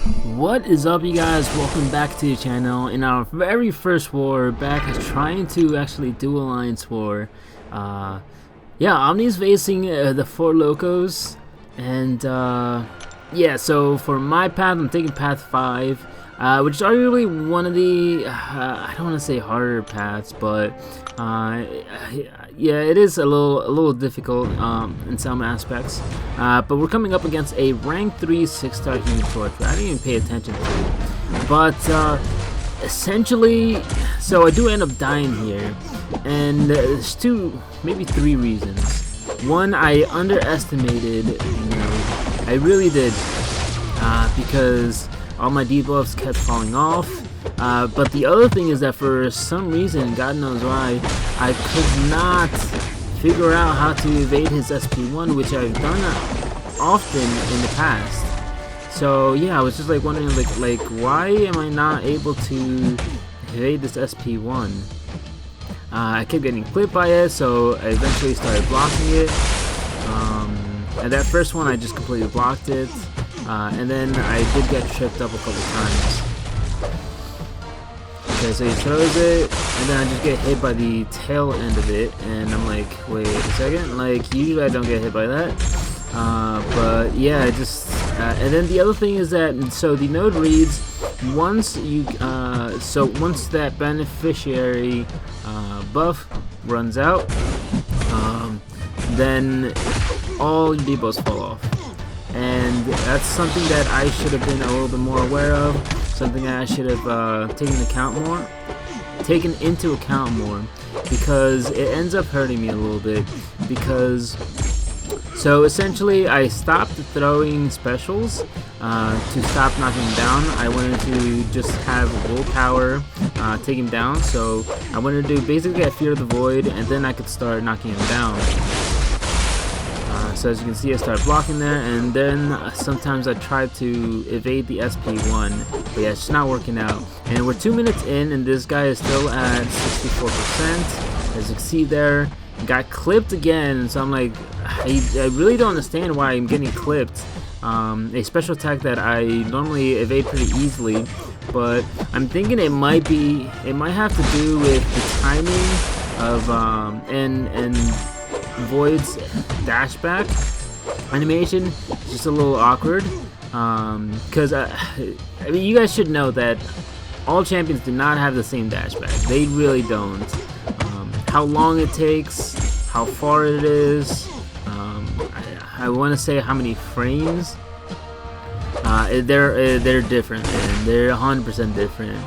What is up, you guys? Welcome back to the channel. In our very first war, we're back trying to actually do Alliance War. Yeah, OMNI's facing the Four Locos, and yeah, so for my path, I'm taking path 5, which is arguably one of the, I don't want to say harder paths, but yeah, it is a little difficult in some aspects. But we're coming up against a rank 3 6-star Human Torch, I didn't even pay attention to. But essentially, so I do end up dying here, and there's maybe three reasons. One, I underestimated, I really did, because all my debuffs kept falling off. But the other thing is that for some reason, God knows why, I could not figure out how to evade his SP1, which I've done often in the past. So yeah, I was just like wondering, like why am I not able to evade this SP1? I kept getting clipped by it, so I eventually started blocking it. And that first one, I just completely blocked it. And then I did get tripped up a couple times. Okay, so he throws it, and then I just get hit by the tail end of it, and I'm like, wait a second, like, usually I don't get hit by that. But yeah, I just, and then the other thing is that, so the node reads, once you, so once that beneficiary buff runs out, then all your debuffs fall off. And that's something that I should have been a little bit more aware of, something that I should have taken into account more, because it ends up hurting me a little bit, because so essentially I stopped throwing specials to stop knocking him down. I wanted to just have willpower take him down, so I wanted to do basically a Fear of the Void, and then I could start knocking him down. So as you can see, I start blocking there, and then sometimes I try to evade the SP1, but yeah, it's just not working out. And we're 2 minutes in, and this guy is still at 64%. As you can see there, got clipped again, so I'm like, I really don't understand why I'm getting clipped. A special attack that I normally evade pretty easily, but I'm thinking it might have to do with the timing of and Void's dashback animation is just a little awkward, because I mean, you guys should know that all champions do not have the same dashback. They really don't. How long it takes, how far it is, I want to say how many frames. They're different, and they're 100% different.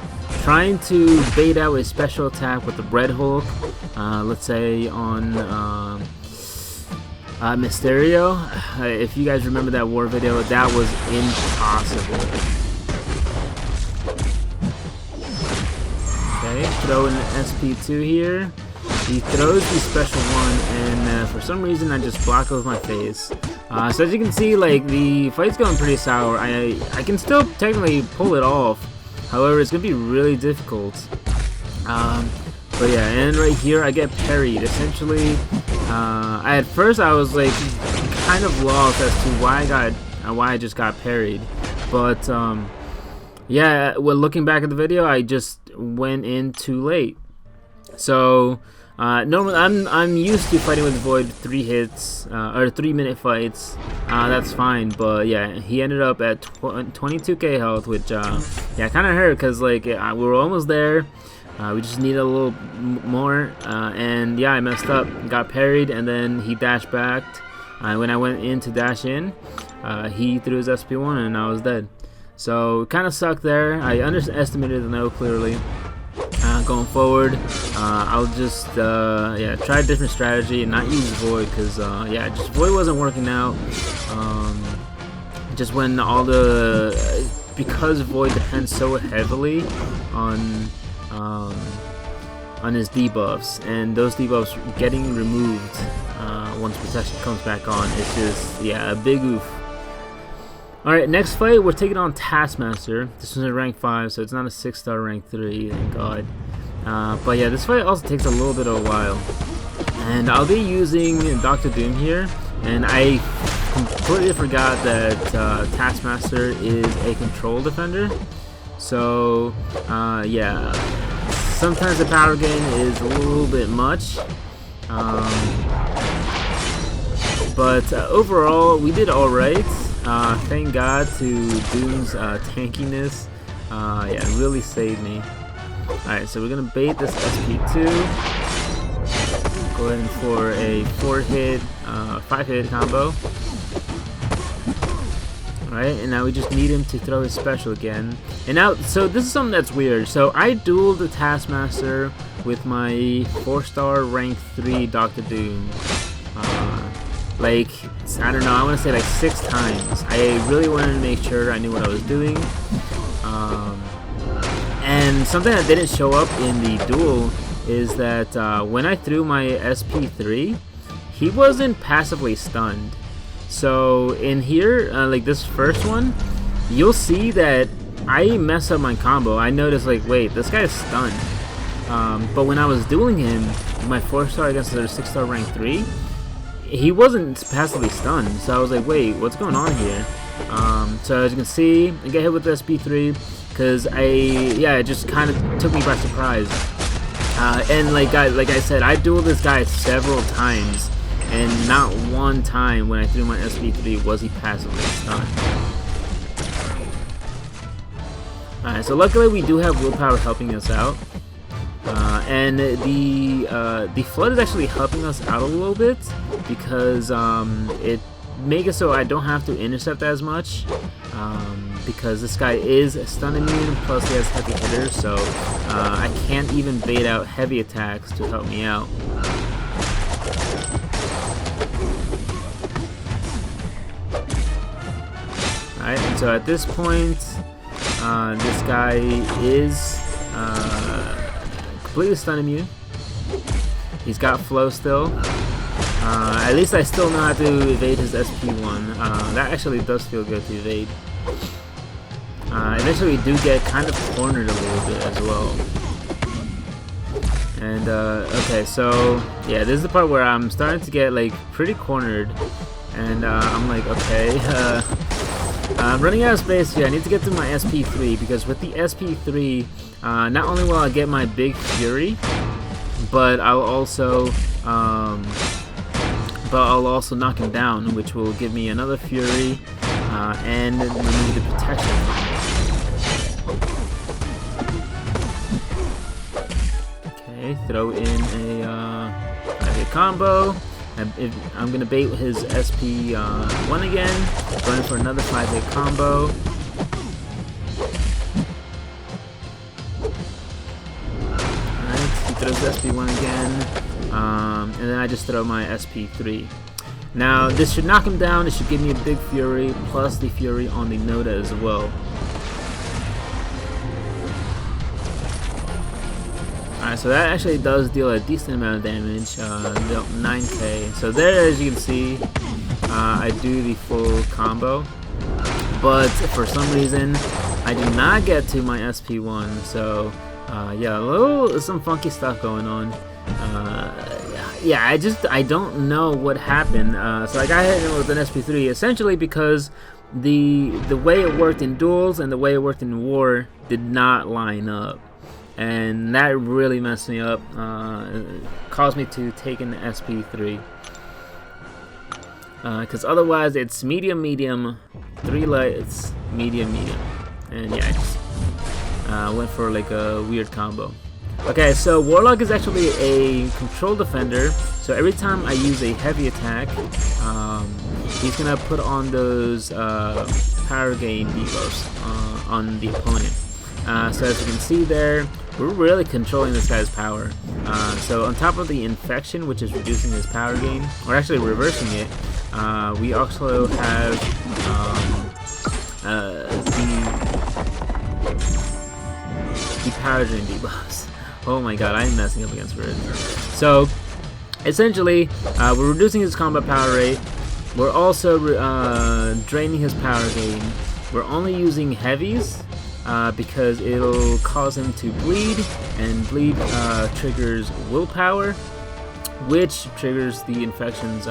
Trying to bait out a special attack with the Bread Hulk, let's say on Mysterio, if you guys remember that war video, that was impossible. Okay, throw in the SP2 here. He throws the special one, and for some reason I just block it with my face. So as you can see, like, the fight's going pretty sour. I can still technically pull it off. However, it's gonna be really difficult. But yeah, and right here I get parried. Essentially, at first I was like kind of lost as to why I just got parried. But yeah, well, looking back at the video, I just went in too late. So normally I'm used to fighting with Void 3 hits or 3-minute fights. That's fine, but yeah, he ended up at 22k health, which yeah, kind of hurt, because like we were almost there. We just needed a little more, and yeah, I messed up, got parried, and then he dashed back. When I went in to dash in, he threw his SP1 and I was dead. So kind of sucked there. I underestimated the node clearly. Going forward, I'll just yeah, try a different strategy and not use Void, because yeah, just Void wasn't working out. Just when because Void depends so heavily on his debuffs, and those debuffs getting removed once protection comes back on, it's just, yeah, a big oof. Alright, next fight, we're taking on Taskmaster. This one's a rank 5, so it's not a 6-star rank 3, thank God. But yeah, this fight also takes a little bit of a while. And I'll be using Dr. Doom here, and I completely forgot that Taskmaster is a control defender. So, yeah, sometimes the power gain is a little bit much. But overall, we did alright. Thank God to Doom's tankiness. Yeah, it really saved me. Alright, so we're gonna bait this SP2. Go ahead for a 4-hit, 5-hit combo. Alright, and now we just need him to throw his special again. And now, so this is something that's weird. So I dueled the Taskmaster with my 4-star rank 3 Dr. Doom. Like, I don't know, I want to say like 6 times. I really wanted to make sure I knew what I was doing. And something that didn't show up in the duel is that when I threw my SP3, he wasn't passively stunned. So in here, like this first one, you'll see that I mess up my combo. I noticed like, wait, this guy is stunned. But when I was dueling him, my 4-star against their 6-star rank 3, he wasn't passively stunned. So I was like, wait, what's going on here? So as you can see, I get hit with the SP3 because it just kind of took me by surprise. And like I said, I dueled this guy several times, and not one time when I threw my SP3 was he passively stunned. Alright, so luckily we do have willpower helping us out. And the flood is actually helping us out a little bit because it makes it so I don't have to intercept as much, because this guy is stun immune, plus he has heavy hitters, so I can't even bait out heavy attacks to help me out. Alright, and so at this point, this guy is completely stun immune. He's got flow still. At least I still know how to evade his SP1. That actually does feel good to evade. Eventually we do get kind of cornered a little bit as well. And okay, so yeah, this is the part where I'm starting to get like pretty cornered, and I'm like, okay, I'm running out of space here. I need to get to my SP3, because with the SP3, not only will I get my big fury, but I'll also knock him down, which will give me another fury and remove the protection from him. Okay, throw in a 5-hit combo. I'm gonna bait his SP1 again, going for another 5-hit combo. Alright, he throws SP1 again, and then I just throw my SP3. Now this should knock him down. It should give me a big fury, plus the fury on the Noda as well. Alright, so that actually does deal a decent amount of damage, 9k. So there, as you can see, I do the full combo, but for some reason I do not get to my SP1. So yeah, some funky stuff going on. Yeah, I don't know what happened. So I got hit with an SP3 essentially because the way it worked in duels and the way it worked in war did not line up. And that really messed me up. It caused me to take an SP3. Because otherwise it's medium, 3 lights, medium. And yeah, I just went for like a weird combo. Okay, so Warlock is actually a control defender. So every time I use a heavy attack, he's going to put on those power gain debuffs on the opponent. So as you can see there, we're really controlling this guy's power. So on top of the infection, which is reducing his power gain, or actually reversing it, we also have the power drain debuffs. Oh my god, I'm messing up against Red. So essentially, we're reducing his combat power rate. We're also draining his power gain. We're only using heavies, because it'll cause him to bleed, and bleed triggers willpower, which triggers the infection's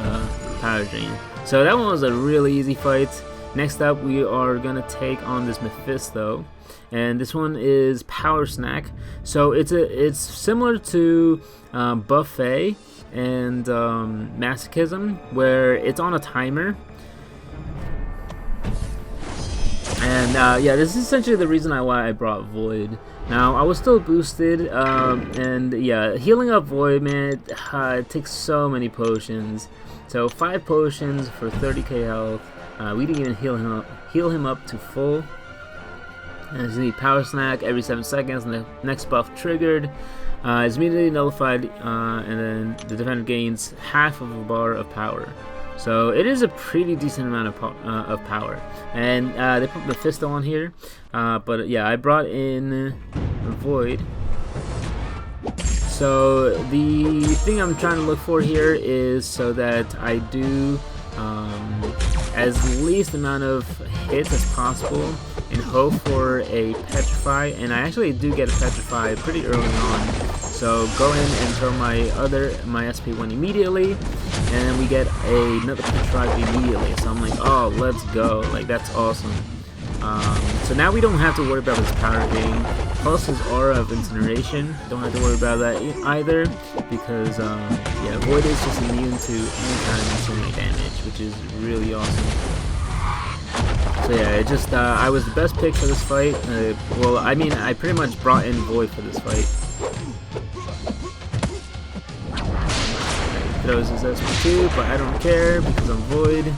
power drain. So that one was a really easy fight. Next up, we are gonna take on this Mephisto, and this one is Power Snack. So it's similar to Buffet and Masochism, where it's on a timer. And yeah, this is essentially the reason why I brought Void. Now, I was still boosted, and yeah, healing up Void, man, it takes so many potions. So 5 potions for 30k health. We didn't even heal him up to full. And it's the Power Snack every 7 seconds, and the next buff triggered is immediately nullified, and then the defender gains half of a bar of power. So it is a pretty decent amount of power. And they put Mephisto on here, but yeah, I brought in Void. So the thing I'm trying to look for here is so that I do as least amount of hits as possible and hope for a Petrify, and I actually do get a Petrify pretty early on. So go in and throw my SP1 immediately, and we get another Petrify immediately. So I'm like, oh, let's go, like that's awesome. So now we don't have to worry about his power gain, plus his aura of incineration. Don't have to worry about that either, because yeah, Void is just immune to any kind of incinerate damage, which is really awesome. So yeah, it just I was the best pick for this fight. Well, I mean, I pretty much brought in Void for this fight. Throws his SP2, but I don't care because I'm Void.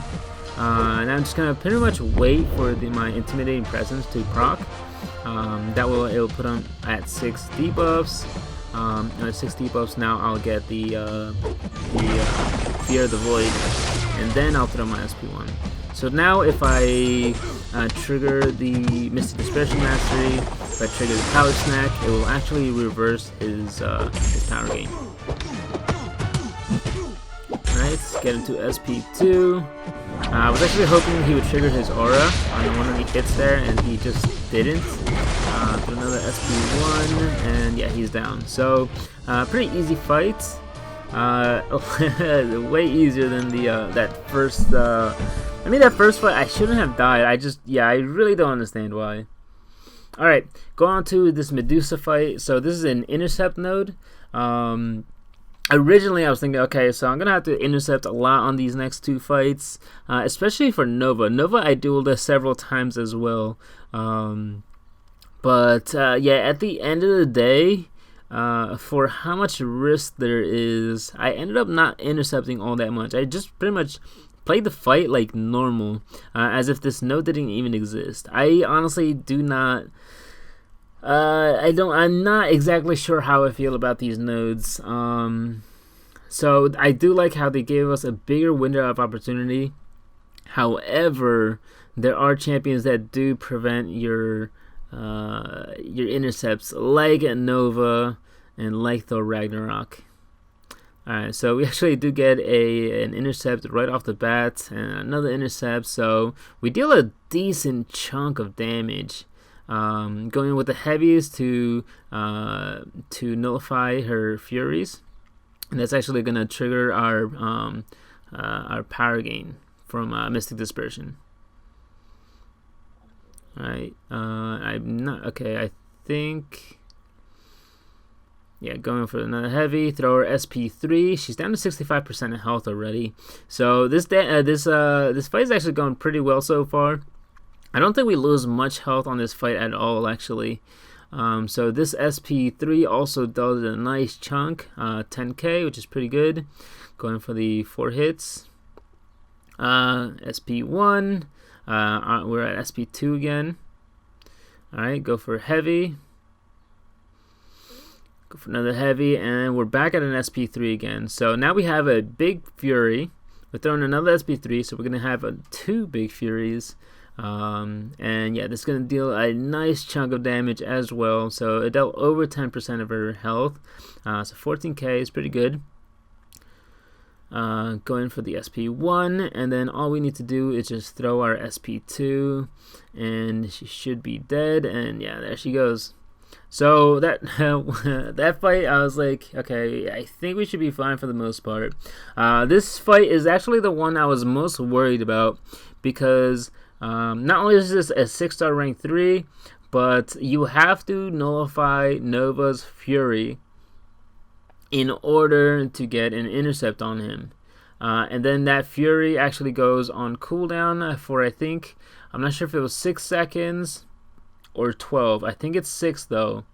And I'm just gonna pretty much wait for my intimidating presence to proc. It'll put him at 6 debuffs. And at 6 debuffs now I'll get the Fear of the Void, and then I'll throw my SP1. So now if I trigger the Mystic Dispersion Mastery, if I trigger the Power Snack, it will actually reverse his power gain. Alright, let's get into SP2. I was actually hoping he would trigger his aura on one of the hits there, and he just didn't. Put another SP1, and yeah, he's down. So, pretty easy fight. Way easier than that first. I mean, that first fight, I shouldn't have died. I really don't understand why. All right, go on to this Medusa fight. So this is an intercept node. Originally, I was thinking, okay, so I'm going to have to intercept a lot on these next 2 fights, especially for Nova. Nova, I dueled her several times as well. But yeah, at the end of the day, for how much risk there is, I ended up not intercepting all that much. I just pretty much played the fight like normal, as if this node didn't even exist. I honestly do not... I'm not exactly sure how I feel about these nodes. So I do like how they gave us a bigger window of opportunity. However, there are champions that do prevent your intercepts, like Nova and like Thor Ragnarok. Alright, so we actually do get an intercept right off the bat, and another intercept, so we deal a decent chunk of damage. Going with the heavies to nullify her furies, and that's actually gonna trigger our power gain from Mystic Dispersion. Alright, I'm not okay. I think, yeah, going for another heavy. Throw her SP3. She's down to 65% health already. So this fight is actually going pretty well so far. I don't think we lose much health on this fight at all, actually. So this SP3 also does a nice chunk, 10k, which is pretty good. Going for the 4 hits. SP1. We're at SP2 again. Alright, go for heavy. Go for another heavy, and we're back at an SP3 again. So now we have a big Fury. We're throwing another SP3, so we're going to have 2 big Furies. And yeah, this is going to deal a nice chunk of damage as well. So it dealt over 10% of her health. So 14k is pretty good. Going for the SP1, and then all we need to do is just throw our SP2, and she should be dead. And yeah, there she goes. So that that fight, I was like, okay, I think we should be fine for the most part. This fight is actually the one I was most worried about because not only is this a 6-star rank 3, but you have to nullify Nova's Fury in order to get an intercept on him. And then that Fury actually goes on cooldown for, I think, I'm not sure if it was 6 seconds or 12. I think it's 6 though.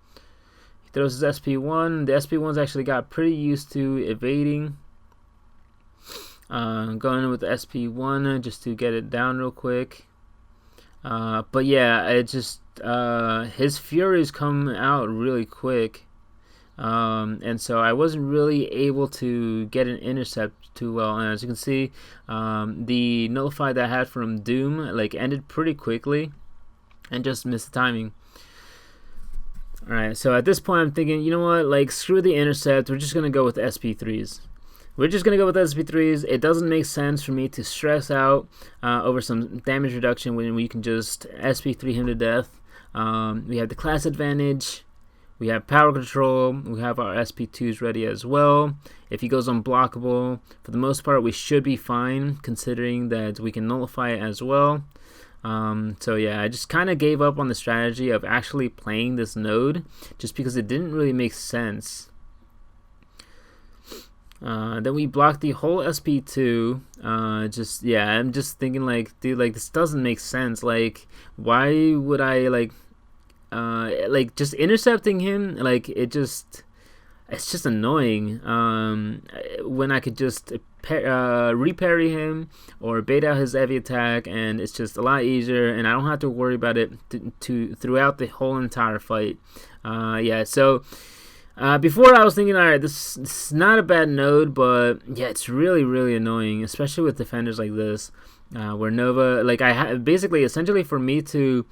He throws his SP1. The SP1's actually got pretty used to evading. Going with the SP1 just to get it down real quick. But yeah, it just his Furies come out really quick. And so I wasn't really able to get an intercept too well. And as you can see, the nullify that I had from Doom like ended pretty quickly and just missed the timing. Alright, so at this point I'm thinking, you know what, like screw the intercept, we're just gonna go with SP3s. We're just going to go with SP3s. It doesn't make sense for me to stress out over some damage reduction when we can just SP3 him to death. We have the class advantage. We have power control. We have our SP2s ready as well. If he goes unblockable, for the most part, we should be fine, considering that we can nullify it as well. So yeah, I just kind of gave up on the strategy of actually playing this node, just because it didn't really make sense. Then we blocked the whole SP2. I'm just thinking like, dude, like this doesn't make sense. Like, why would I like just intercepting him? Like it's just annoying. When I could just reparry him or bait out his heavy attack, and it's just a lot easier, and I don't have to worry about it throughout the whole entire fight. So. Before I was thinking, alright, this is not a bad node, but yeah, it's really, really annoying, especially with defenders like this, where Nova, like basically, essentially for me to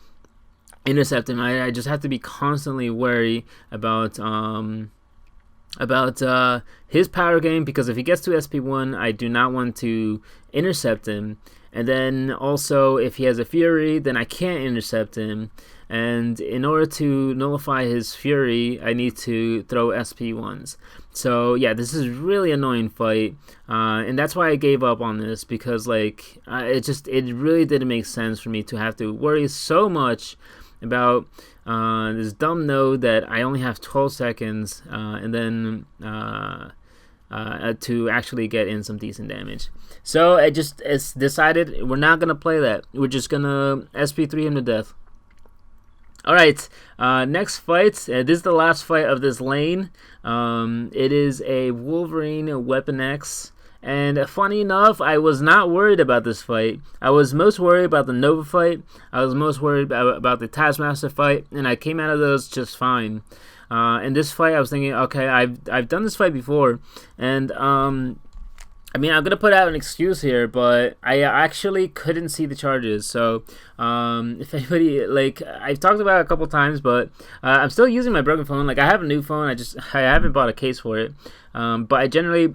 intercept him, I just have to be constantly wary about his power game, because if he gets to SP1, I do not want to intercept him. And then also, if he has a Fury, then I can't intercept him. And in order to nullify his Fury, I need to throw SP1s. So yeah, this is a really annoying fight, and that's why I gave up on this, because like it really didn't make sense for me to have to worry so much about this dumb node that I only have 12 seconds, and then to actually get in some decent damage. So it's decided we're not gonna play that. We're just gonna SP3 him to death. Alright, next fight. This is the last fight of this lane. It is a Wolverine Weapon X. And funny enough, I was not worried about this fight. I was most worried about the Nova fight. I was most worried about the Taskmaster fight. And I came out of those just fine. In this fight, I was thinking, okay, I've done this fight before. And I mean, I'm gonna put out an excuse here, but I actually couldn't see the charges. So, if anybody, like, I've talked about it a couple times, but I'm still using my broken phone. Like, I have a new phone. I haven't bought a case for it. But I generally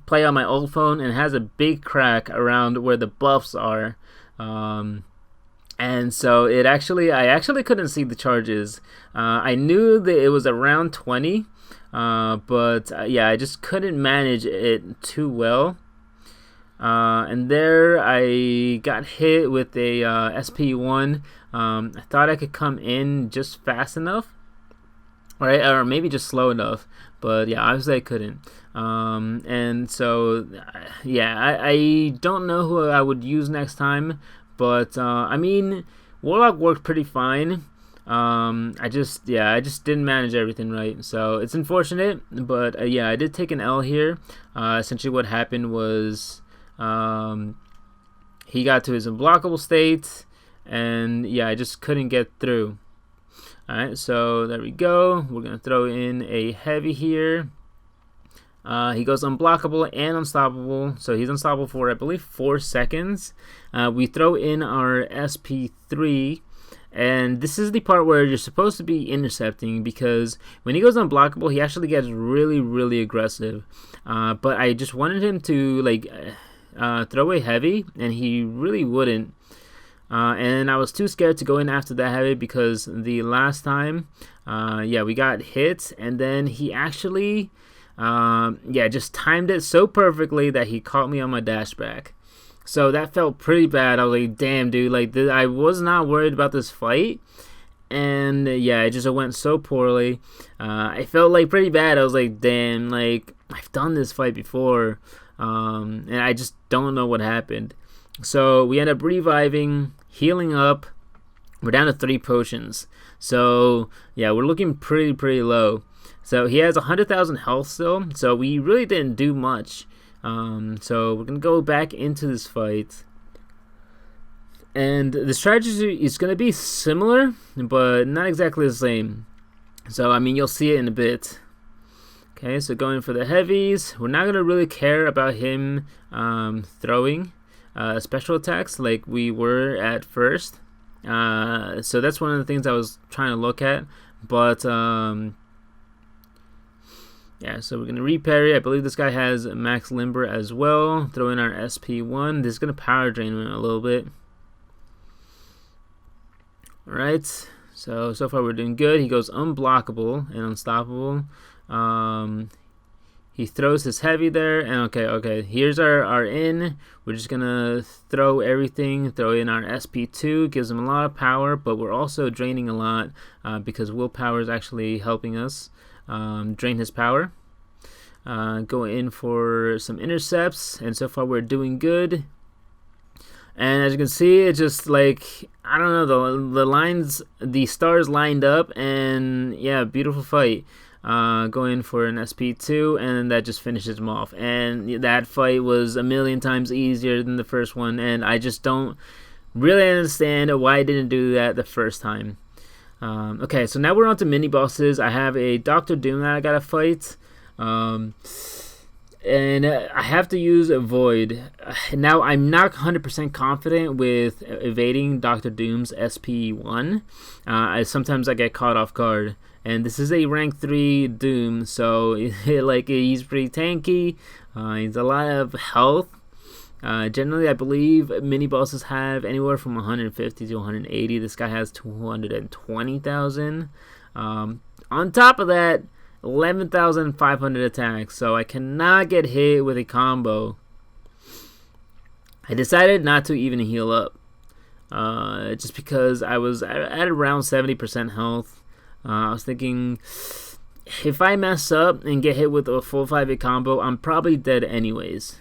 play on my old phone, and it has a big crack around where the buffs are. And so I actually couldn't see the charges. I knew that it was around 20. But yeah, I just couldn't manage it too well. And there I got hit with a SP1. I thought I could come in just fast enough, right? Or maybe just slow enough. But yeah, obviously I couldn't. And so yeah, I don't know who I would use next time. But I mean, Warlock worked pretty fine. I just didn't manage everything right, so it's unfortunate, but yeah, I did take an L here. Essentially what happened was he got to his unblockable state, and yeah, I just couldn't get through. Alright, so there we go. We're gonna throw in a heavy here. He goes unblockable and unstoppable, so he's unstoppable for, I believe, 4 seconds. We throw in our SP3. And this is the part where you're supposed to be intercepting, because when he goes unblockable, he actually gets really, really aggressive. But I just wanted him to like throw a heavy, and he really wouldn't. and I was too scared to go in after that heavy because the last time, yeah, we got hit, and then he actually, yeah, just timed it so perfectly that he caught me on my dash back. So that felt pretty bad. I was like, damn, dude, like, I was not worried about this fight. And yeah, it just went so poorly. I felt like pretty bad. I was like, damn, like, I've done this fight before. And I just don't know what happened. So we end up reviving, healing up. We're down to 3 potions. So yeah, we're looking pretty low. So he has 100,000 health still. So we really didn't do much. So we're gonna go back into this fight, and the strategy is gonna be similar, but not exactly the same. So I mean, you'll see it in a bit. Okay, so going for the heavies, we're not gonna really care about him throwing special attacks like we were at first. So that's one of the things I was trying to look at, but yeah, so we're going to reparry. I believe this guy has max limber as well. Throw in our SP1. This is going to power drain him a little bit. Alright, so far we're doing good. He goes unblockable and unstoppable. He throws his heavy there. And okay, here's our in. We're just going to throw everything. Throw in our SP2. Gives him a lot of power, but we're also draining a lot because willpower is actually helping us. Drain his power. Go in for some intercepts, and so far we're doing good. And as you can see, it's just like, I don't know, the lines, the stars lined up, and yeah, beautiful fight. Go in for an SP2, and that just finishes him off. And that fight was a million times easier than the first one, and I just don't really understand why I didn't do that the first time. Okay, so now we're on to mini bosses. I have a Dr. Doom that I gotta fight, and I have to use a Void. Now I'm not 100% confident with evading Dr. Doom's SP1. Sometimes I get caught off guard, and this is a rank 3 Doom, so like he's pretty tanky. He's a lot of health. Generally, I believe mini bosses have anywhere from 150 to 180. This guy has 220,000. On top of that, 11,500 attacks. So I cannot get hit with a combo. I decided not to even heal up, just because I was at around 70% health. I was thinking, if I mess up and get hit with a full 5-hit combo, I'm probably dead anyways.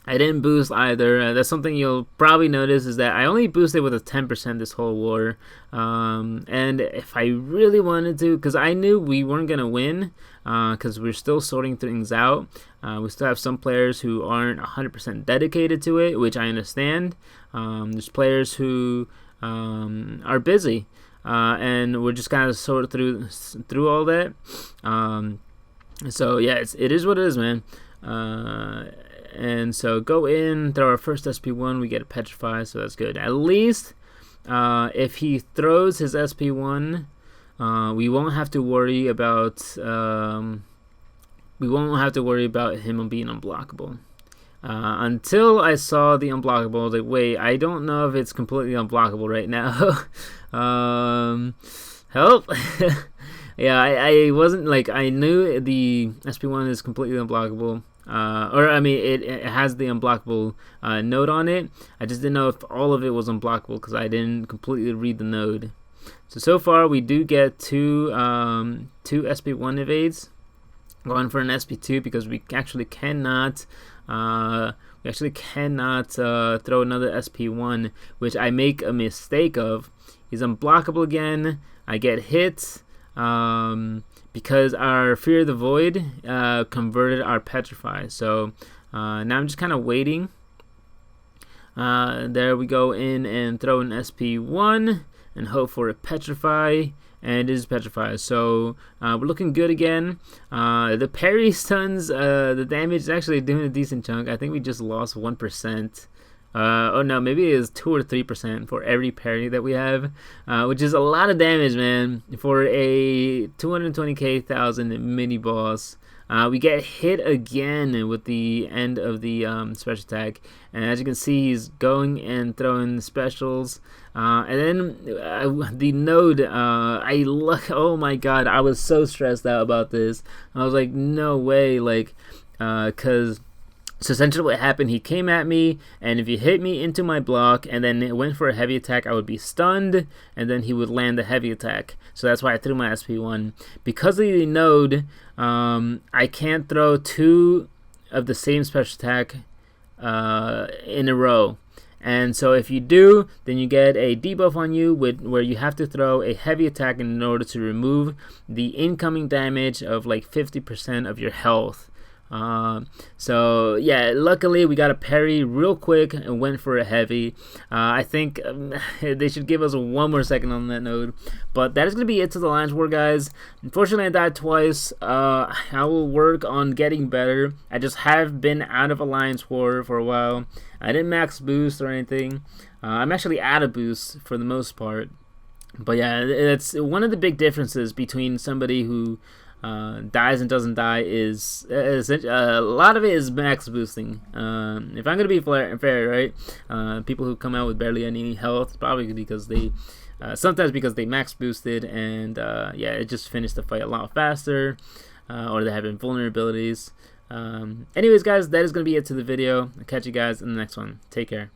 I didn't boost either. That's something you'll probably notice, is that I only boosted with a 10% this whole war. And if I really wanted to, because I knew we weren't going to win, because we're still sorting things out. We still have some players who aren't 100% dedicated to it, which I understand. There's players who are busy, and we're just kind of sort through all that. So yeah, it is what it is, man. And so go in, throw our first SP1, we get a petrify, so that's good. At least if he throws his SP1, we won't have to worry about him being unblockable. Until I saw the unblockable, I was like, wait, I don't know if it's completely unblockable right now. Help. Yeah, I wasn't, like, I knew the SP1 is completely unblockable. Or I mean, it has the unblockable node on it. I just didn't know if all of it was unblockable because I didn't completely read the node. So far we do get two SP1 evades. Going for an SP2 because we actually cannot throw another SP1, which I make a mistake of. He's unblockable again. I get hit. Because our Fear of the Void converted our Petrify. So now I'm just kind of waiting. There we go in and throw an SP1 and hope for a Petrify. And it is Petrify. So we're looking good again. The parry stuns, the damage is actually doing a decent chunk. I think we just lost 1%. Oh no, maybe it is 2 or 3% for every parry that we have, which is a lot of damage, man, for a 220,000 mini boss. We get hit again with the end of the special attack, and as you can see, he's going and throwing the specials. And then the node, oh my god, I was so stressed out about this. I was like, no way, like, so essentially what happened, he came at me, and if he hit me into my block and then it went for a heavy attack, I would be stunned, and then he would land the heavy attack. So that's why I threw my SP1. Because of the node, I can't throw 2 of the same special attack in a row. And so if you do, then you get a debuff on you where you have to throw a heavy attack in order to remove the incoming damage of like 50% of your health. So yeah, luckily we got a parry real quick and went for a heavy. I think they should give us 1 more second on that node. But that is going to be it to the Alliance War, guys. Unfortunately, I died twice. I will work on getting better. I just have been out of Alliance War for a while. I didn't max boost or anything. I'm actually out of boost for the most part. But yeah, it's one of the big differences between somebody who dies and doesn't die is a lot of it is max boosting. If I'm gonna be fair, right? People who come out with barely any health, probably because they sometimes because they max boosted, and yeah, it just finished the fight a lot faster, or they have invulnerabilities. Anyways, guys, that is gonna be it to the video. I'll catch you guys in the next one. Take care.